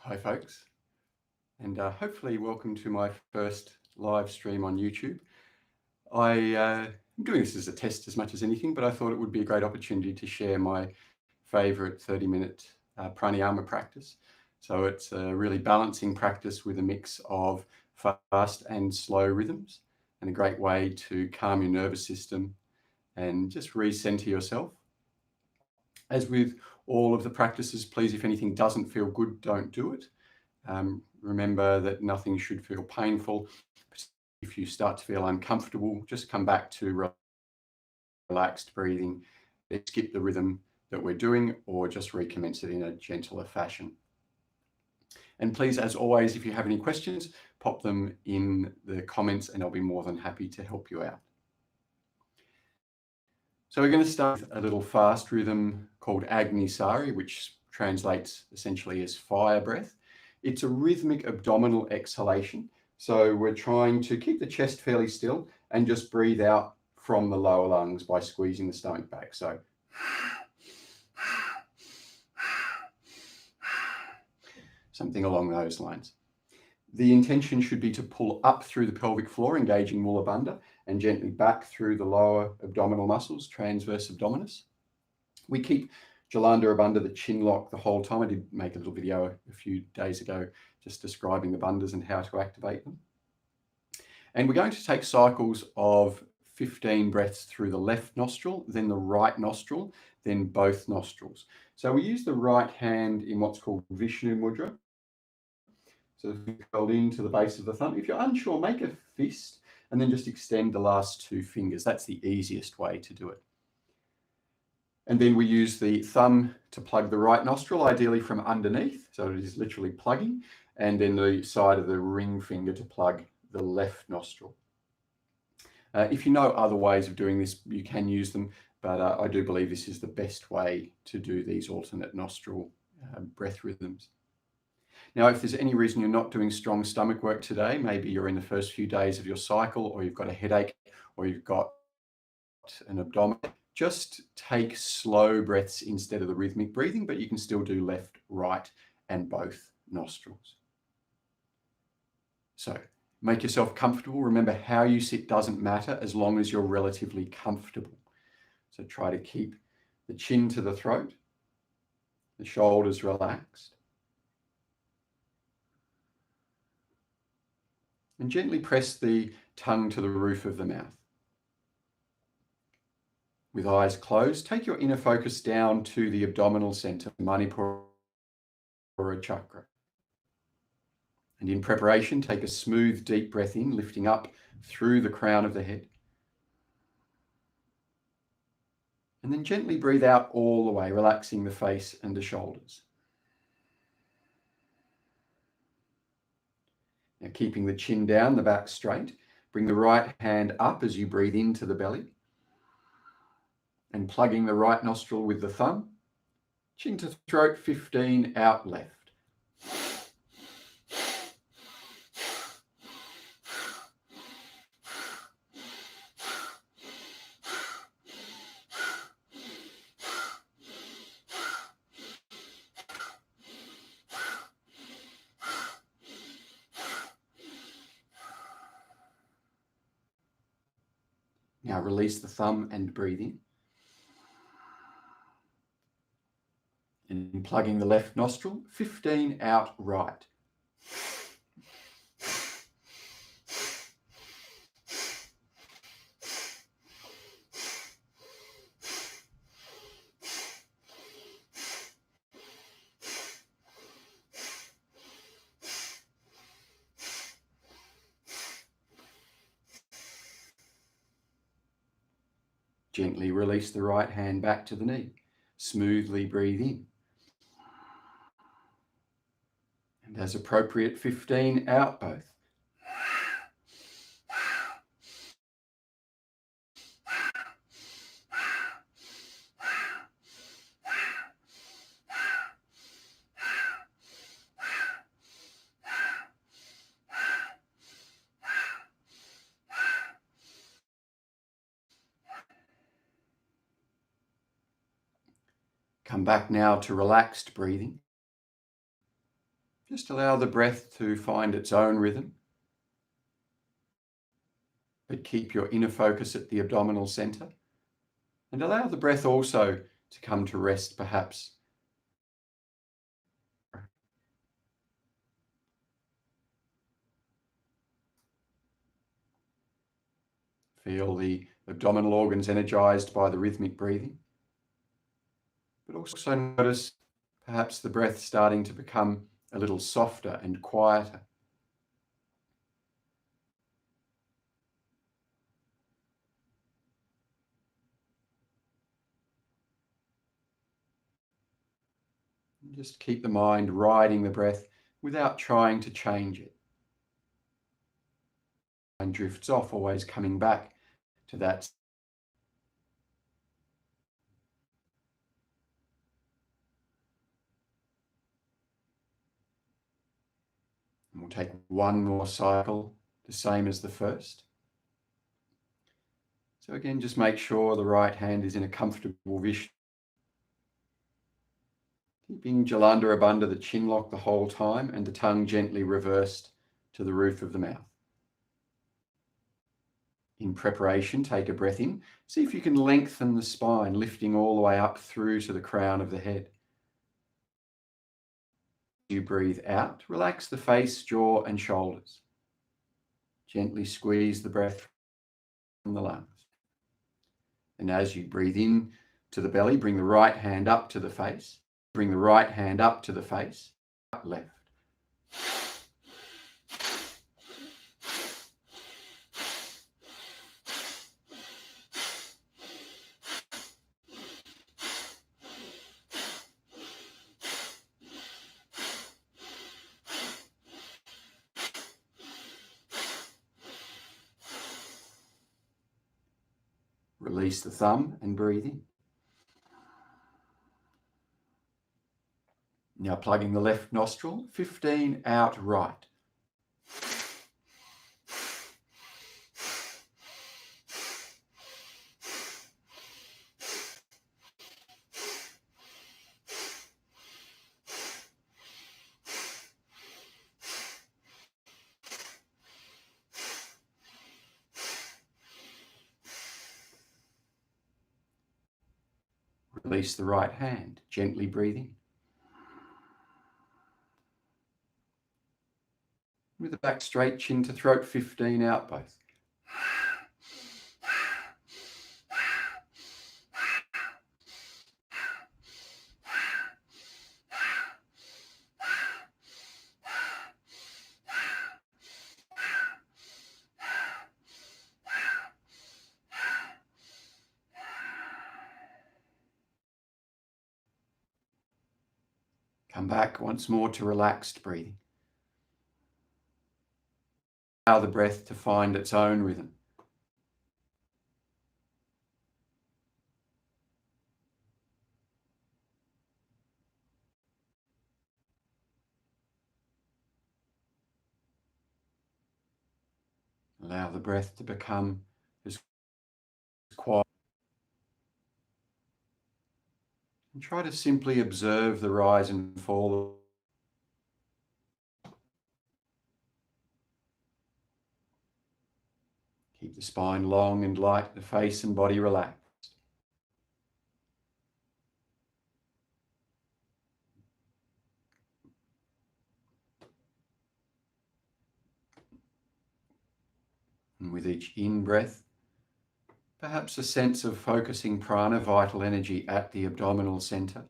Hi folks, and hopefully welcome to my first live stream on YouTube. I'm doing this as a test as much as anything, but I thought it would be a great opportunity to share my favorite 30-minute pranayama practice. So it's a really balancing practice with a mix of fast and slow rhythms, and a great way to calm your nervous system and just recenter yourself. As with all of the practices, please, if anything doesn't feel good, don't do it. Remember that nothing should feel painful. If you start to feel uncomfortable, just come back to relaxed breathing, skip the rhythm that we're doing, or just recommence it in a gentler fashion. And please, as always, if you have any questions, pop them in the comments and I'll be more than happy to help you out. So we're going to start with a little fast rhythm called Agni Sari, which translates essentially as fire breath. It's a rhythmic abdominal exhalation. So we're trying to keep the chest fairly still and just breathe out from the lower lungs by squeezing the stomach back. So something along those lines. The intention should be to pull up through the pelvic floor, engaging Mula Bandha, and gently back through the lower abdominal muscles, transverse abdominis. We keep Jalandhara Bandha, the chin lock, the whole time. I did make a little video a few days ago just describing the bandhas and how to activate them. And we're going to take cycles of 15 breaths through the left nostril, then the right nostril, then both nostrils. So we use the right hand in what's called Vishnu Mudra. So held into the base of the thumb. If you're unsure, make a fist and then just extend the last two fingers. That's the easiest way to do it. And then we use the thumb to plug the right nostril, ideally from underneath. So it is literally plugging. And then the side of the ring finger to plug the left nostril. If you know other ways of doing this, you can use them. But I do believe this is the best way to do these alternate nostril breath rhythms. Now, if there's any reason you're not doing strong stomach work today, maybe you're in the first few days of your cycle, or you've got a headache, or you've got an abdomen, just take slow breaths instead of the rhythmic breathing, but you can still do left, right, and both nostrils. So make yourself comfortable. Remember, how you sit doesn't matter as long as you're relatively comfortable. So try to keep the chin to the throat, the shoulders relaxed. And gently press the tongue to the roof of the mouth. With eyes closed, take your inner focus down to the abdominal center, Manipura chakra. And in preparation, take a smooth, deep breath in, lifting up through the crown of the head. And then gently breathe out all the way, relaxing the face and the shoulders. Now, keeping the chin down, the back straight, bring the right hand up as you breathe into the belly. And plugging the right nostril with the thumb, chin to throat, 15, out left. Now release the thumb and breathe in. And plugging the left nostril, 15, out right. Gently release the right hand back to the knee. Smoothly breathe in. And as appropriate, 15, out both. Come back now to relaxed breathing. Just allow the breath to find its own rhythm, but keep your inner focus at the abdominal center, and allow the breath also to come to rest, perhaps. Feel the abdominal organs energized by the rhythmic breathing, but also notice perhaps the breath starting to become a little softer and quieter. Just keep the mind riding the breath without trying to change it. And drifts off, always coming back to that. And we'll take one more cycle, the same as the first. So again, just make sure the right hand is in a comfortable Vishnu. Keeping Jalandhara Bandha, the chin locked the whole time, and the tongue gently reversed to the roof of the mouth. In preparation, take a breath in. See if you can lengthen the spine, lifting all the way up through to the crown of the head. You breathe out, relax the face, jaw, and shoulders. Gently squeeze the breath from the lungs. And as you breathe in to the belly, bring the right hand up to the face. Bring the right hand up to the face, left. Release the thumb and breathe in. Now plugging the left nostril, 15 out right. Release the right hand, gently breathing. With the back straight, chin to throat, 15 out both. Come back once more to relaxed breathing. Allow the breath to find its own rhythm. Allow the breath to become as quiet. And try to simply observe the rise and fall. Keep the spine long and light, the face and body relaxed. And with each in-breath, perhaps a sense of focusing prana, vital energy, at the abdominal center.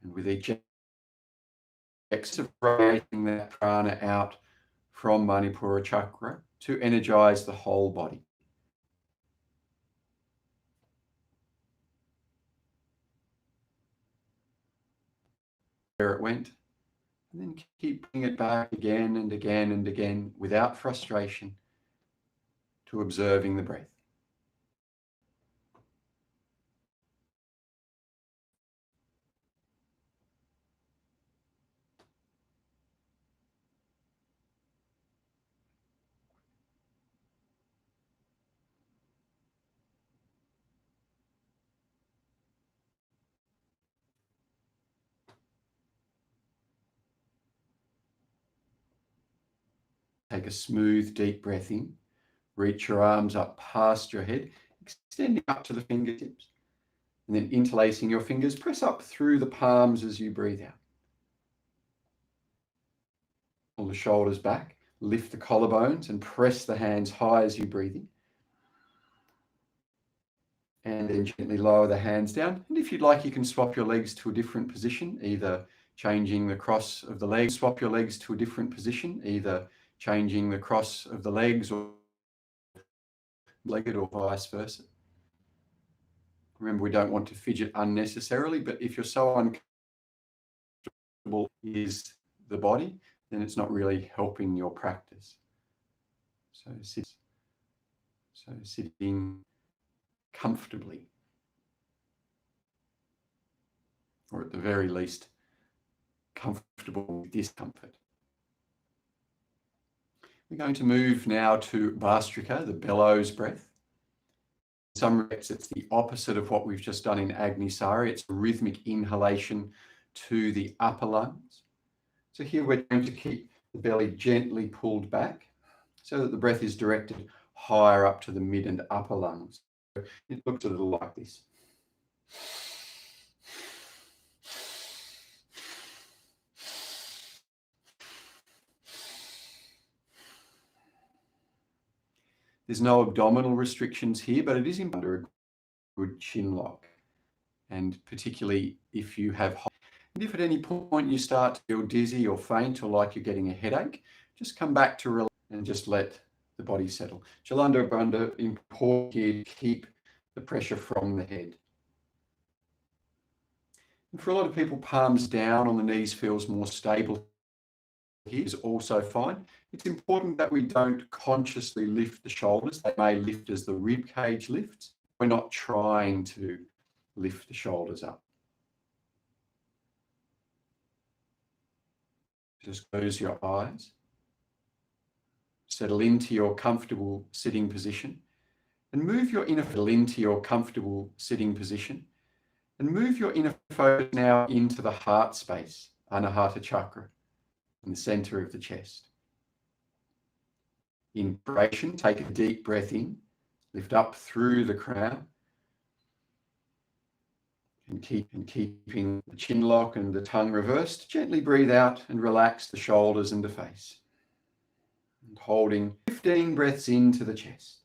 And with each exhale, radiating that prana out from Manipura chakra to energize the whole body. There it went. And then keep bringing it back again and again and again without frustration to observing the breath. Take a smooth, deep breath in. Reach your arms up past your head, extending up to the fingertips. And then interlacing your fingers, press up through the palms as you breathe out. Pull the shoulders back, lift the collarbones and press the hands high as you breathe in. And then gently lower the hands down. And if you'd like, you can swap your legs to a different position, either changing the cross of the legs, swap your legs to a different position, either changing the cross of the legs or legged or vice versa. Remember, we don't want to fidget unnecessarily, but if you're so uncomfortable is the body, then it's not really helping your practice. So sitting comfortably, or at the very least, comfortable with discomfort. We're going to move now to Bhastrika, the bellows breath. In some respects, it's the opposite of what we've just done in Agnisari. It's a rhythmic inhalation to the upper lungs. So here we're going to keep the belly gently pulled back so that the breath is directed higher up to the mid and upper lungs. It looks a little like this. There's no abdominal restrictions here, but it is under a good chin lock. And particularly if you have high, and if at any point you start to feel dizzy or faint or like you're getting a headache, just come back to relax and just let the body settle. Jalandhar Bandha, important here to keep the pressure from the head. And for a lot of people, palms down on the knees feels more stable. Here is also fine. It's important that we don't consciously lift the shoulders. They may lift as the rib cage lifts. We're not trying to lift the shoulders up. Just close your eyes. Settle into your comfortable sitting position and move your inner focus into your comfortable sitting position and move your inner focus now into the heart space, Anahata chakra, in the center of the chest. Inspiration, take a deep breath in, lift up through the crown, and keeping the chin lock and the tongue reversed, gently breathe out and relax the shoulders and the face. And holding 15 breaths into the chest.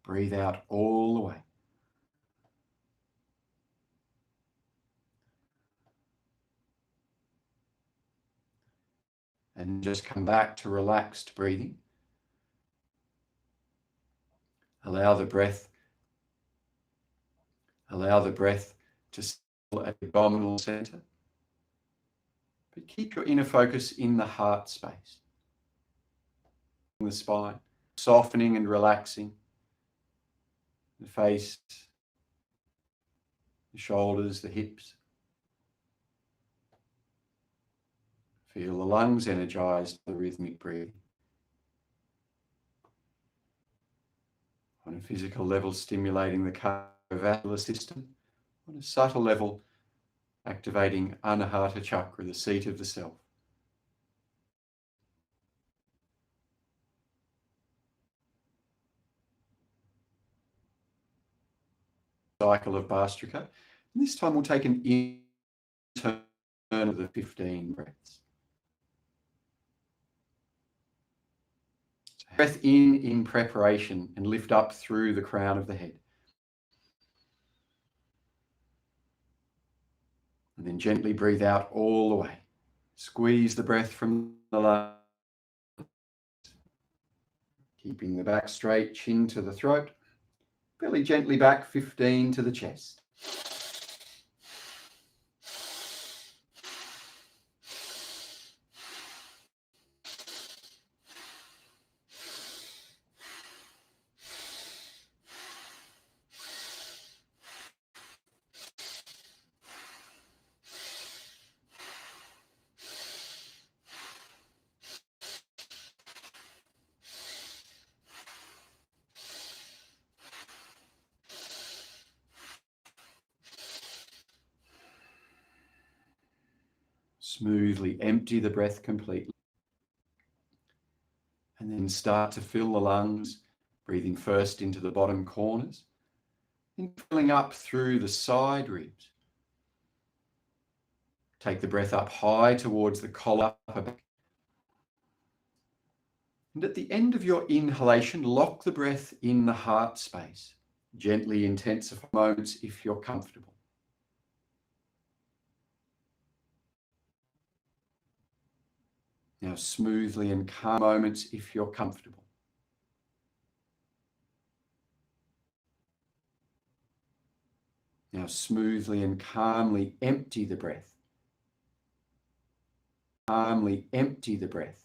Breathe out all the way. And just come back to relaxed breathing. Allow the breath to settle at the abdominal center. But keep your inner focus in the heart space. The spine, softening and relaxing. The face, the shoulders, the hips. Feel the lungs energized by the rhythmic breathing. On a physical level, stimulating the cardiovascular system. On a subtle level, activating Anahata chakra, the seat of the self. Cycle of Bhastrika. And this time we'll take an in turn of the 15 breaths. So breath in preparation and lift up through the crown of the head. And then gently breathe out all the way. Squeeze the breath from the lungs. Keeping the back straight, chin to the throat, belly gently back, 15 to the chest. Smoothly empty the breath completely. And then start to fill the lungs, breathing first into the bottom corners, then filling up through the side ribs. Take the breath up high towards the collar, upper back. And at the end of your inhalation, lock the breath in the heart space. Gently intensify moments if you're comfortable. Now smoothly and calm moments if you're comfortable. Now smoothly and calmly empty the breath. Calmly empty the breath.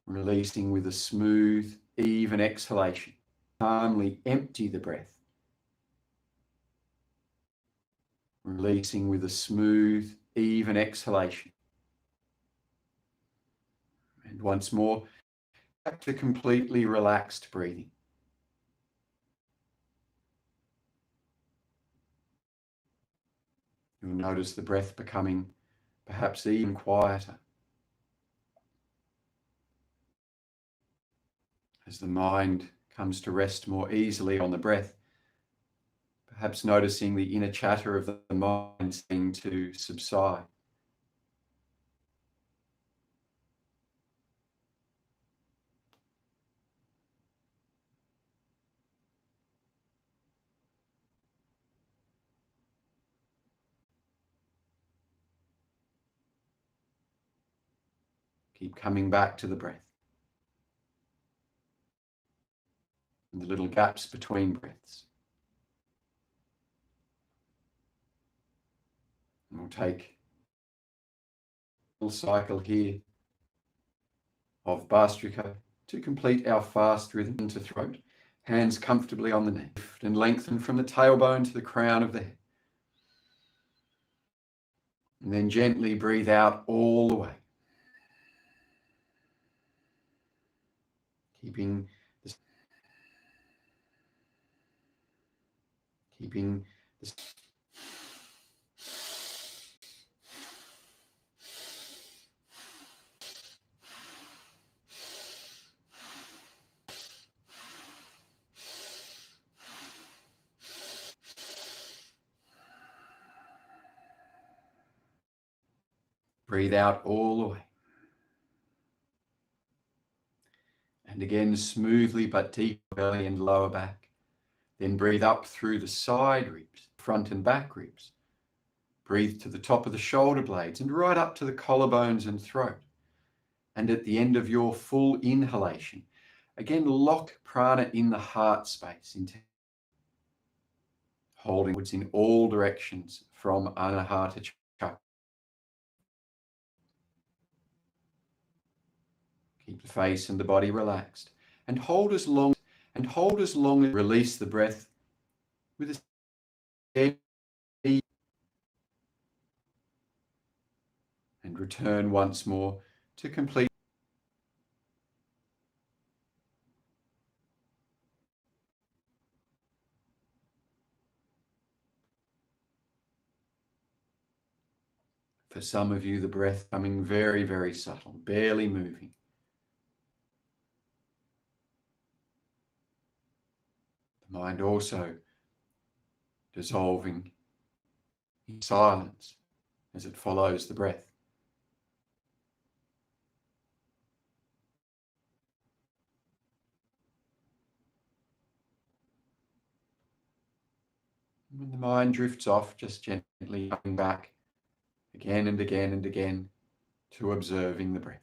Releasing with a smooth, even exhalation. Calmly empty the breath. Releasing with a smooth, even exhalation. And once more, back to completely relaxed breathing. You'll notice the breath becoming perhaps even quieter as the mind comes to rest more easily on the breath, perhaps noticing the inner chatter of the mind seeming to subside. Keep coming back to the breath and the little gaps between breaths. And we'll take a little cycle here of Bhastrika to complete our fast rhythm into throat. Hands comfortably on the neck. Lift and lengthen from the tailbone to the crown of the head. And then gently breathe out all the way. Keeping this breathe out all the way. And again, smoothly but deep belly and lower back. Then breathe up through the side ribs, front and back ribs. Breathe to the top of the shoulder blades and right up to the collarbones and throat. And at the end of your full inhalation, again, lock prana in the heart space, holding words in all directions from Anahata Chakra. Keep the face and the body relaxed and hold as long as release the breath with a steady and return once more to complete. For some of you, the breath coming very, very subtle, barely moving. The mind also dissolving in silence as it follows the breath. When the mind drifts off, just gently coming back again and again and again to observing the breath.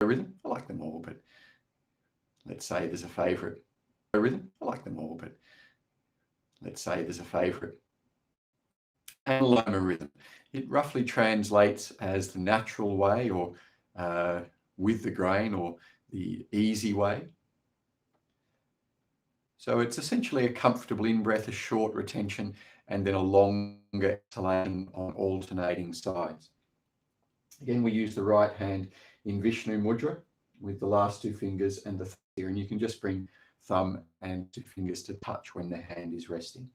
rhythm. I like them all, but let's say there's a favorite rhythm. I like them all, but let's say there's a favorite. Analoma rhythm. It roughly translates as the natural way, or with the grain, or the easy way. So it's essentially a comfortable in-breath, a short retention, and then a longer exhalation on alternating sides. Again, we use the right hand in Vishnu Mudra with the last two fingers and the thumb here, and you can just bring thumb and two fingers to touch when the hand is resting.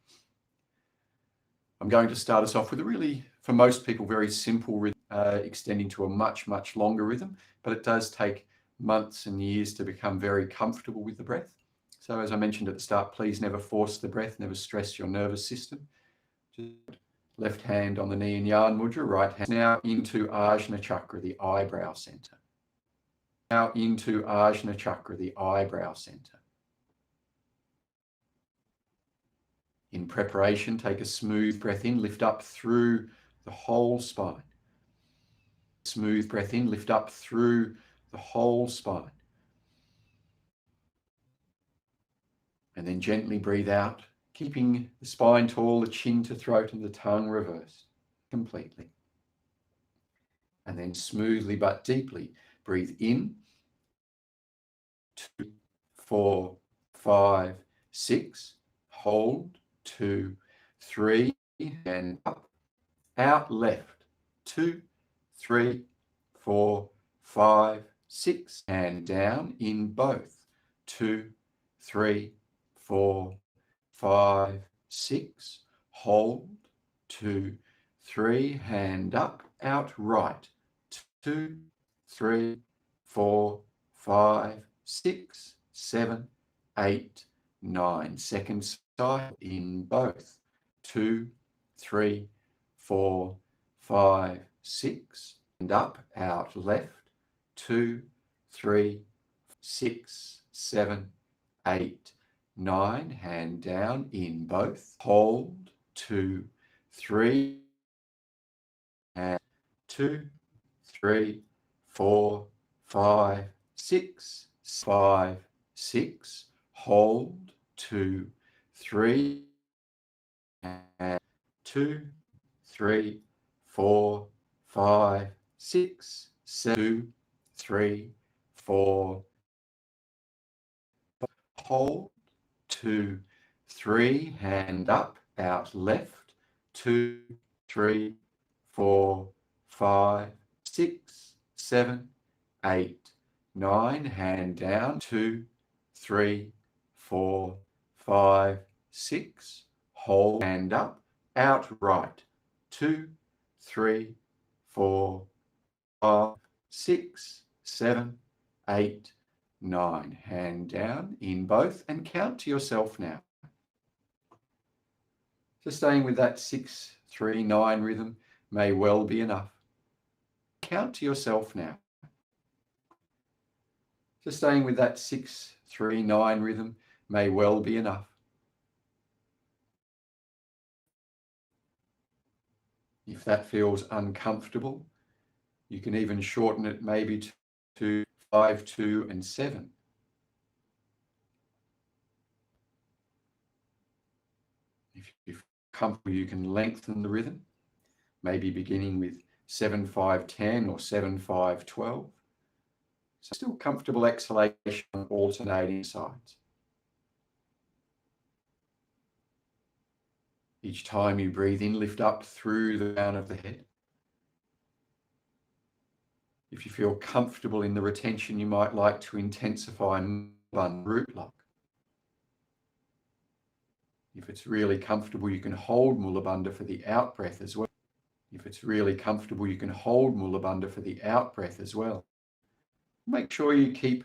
I'm going to start us off with a really, for most people, very simple rhythm, extending to a much, much longer rhythm, but it does take months and years to become very comfortable with the breath. So as I mentioned at the start, please never force the breath, never stress your nervous system. Just left hand on the knee in Yarn Mudra, right hand now into Ajna Chakra, the eyebrow center. Now into Ajna Chakra, the eyebrow center. In preparation, take a smooth breath in, lift up through the whole spine. Smooth breath in, lift up through the whole spine. And then gently breathe out, keeping the spine tall, the chin to throat and the tongue reversed completely. And then smoothly but deeply breathe in. 2, 4, 5, 6. Hold. 2, 3, and up. Out left. 2, 3, 4, 5, 6, and down in both. 2, 3, 4, 5, 6. Hold. 2, 3, hand up, out right. 2, 3, 4, 5, 6, 7, 8, 9. Second cycle in both. 2, 3, 4, 5, 6, and up, out left. 2, 3, 6, 7, 8, 9. Hand down in both. Hold. 2, 3, and 2, 3, 4, 5, 6, 5, 6. Hold. 2, 3, and 2, 3, 4, 5, 6, 7, 2, 3, 4. Hold. 2, 3, hand up, out left. 2, 3, 4, 5, 6, 7, 8, 9. Hand down. 2, 3, 4, 5, 6. Hold. Hand up, out right. 2, 3, 4, 5, 6, 7, 8, 9. Hand down in both, and count to yourself now. So staying with that 6, 3, 9 rhythm may well be enough. Count to yourself now. So staying with that 6, 3, 9 rhythm may well be enough. If that feels uncomfortable, you can even shorten it maybe to 5, 2, and 7. If you're comfortable, you can lengthen the rhythm, maybe beginning with 7, 5, 10 or 7, 5, 12. So still comfortable exhalation on alternating sides. Each time you breathe in, lift up through the crown of the head. If you feel comfortable in the retention, you might like to intensify root lock. If it's really comfortable, you can hold Mula Bandha for the out breath as well. If it's really comfortable, you can hold Mula Bandha for the out breath as well. Make sure you keep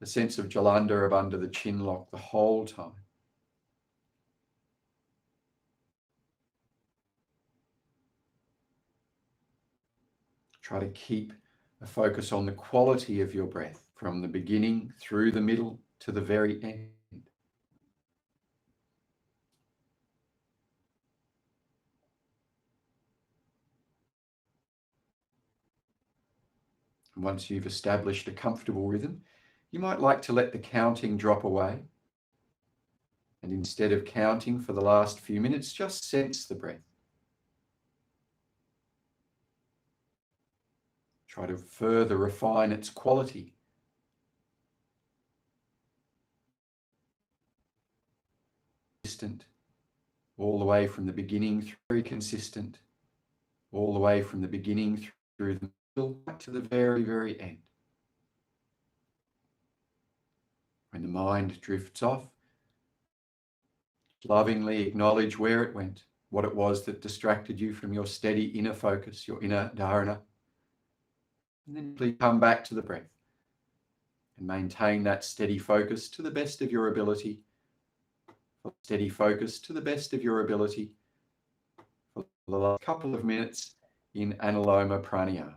the sense of Jalandhara under the chin lock the whole time. Try to keep a focus on the quality of your breath from the beginning through the middle to the very end. And once you've established a comfortable rhythm, you might like to let the counting drop away. And instead of counting for the last few minutes, just sense the breath. Try to further refine its quality. Consistent, all the way from the beginning, very consistent, all the way from the beginning through the middle, back to the very, very end. When the mind drifts off, lovingly acknowledge where it went, what it was that distracted you from your steady inner focus, your inner dharana. And then please come back to the breath and maintain that steady focus to the best of your ability. Steady focus to the best of your ability for the last couple of minutes in Anuloma Pranayama.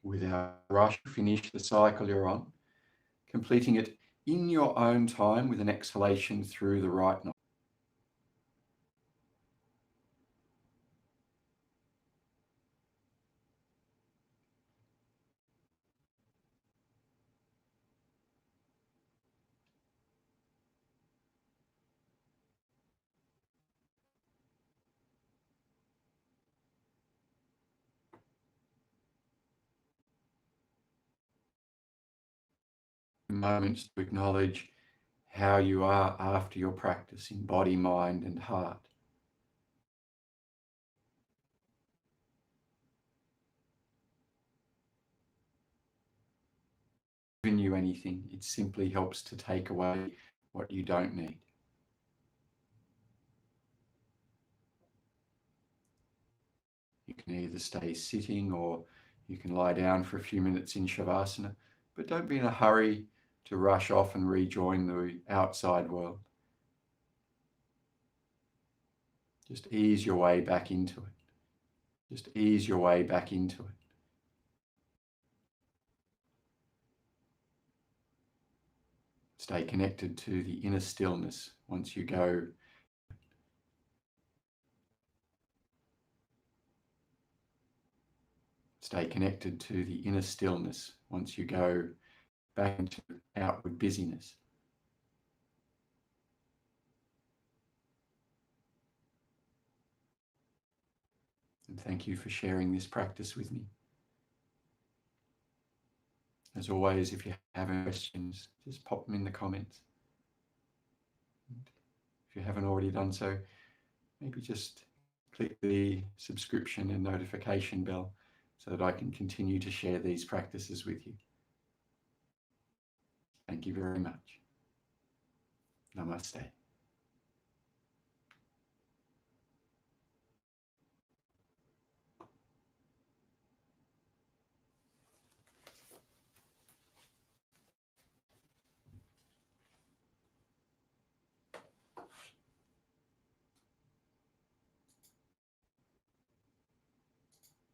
Without rush, finish the cycle you're on, completing it in your own time with an exhalation through the right nostril. Moments to acknowledge how you are after your practice in body, mind, and heart. Giving you anything, it simply helps to take away what you don't need. You can either stay sitting or you can lie down for a few minutes in Shavasana, but don't be in a hurry to rush off and rejoin the outside world. Just ease your way back into it. Just ease your way back into it. Stay connected to the inner stillness once you go. Stay connected to the inner stillness once you go back into outward busyness. And thank you for sharing this practice with me. As always, if you have any questions, just pop them in the comments. And if you haven't already done so, maybe just click the subscription and notification bell so that I can continue to share these practices with you. Thank you very much. Namaste.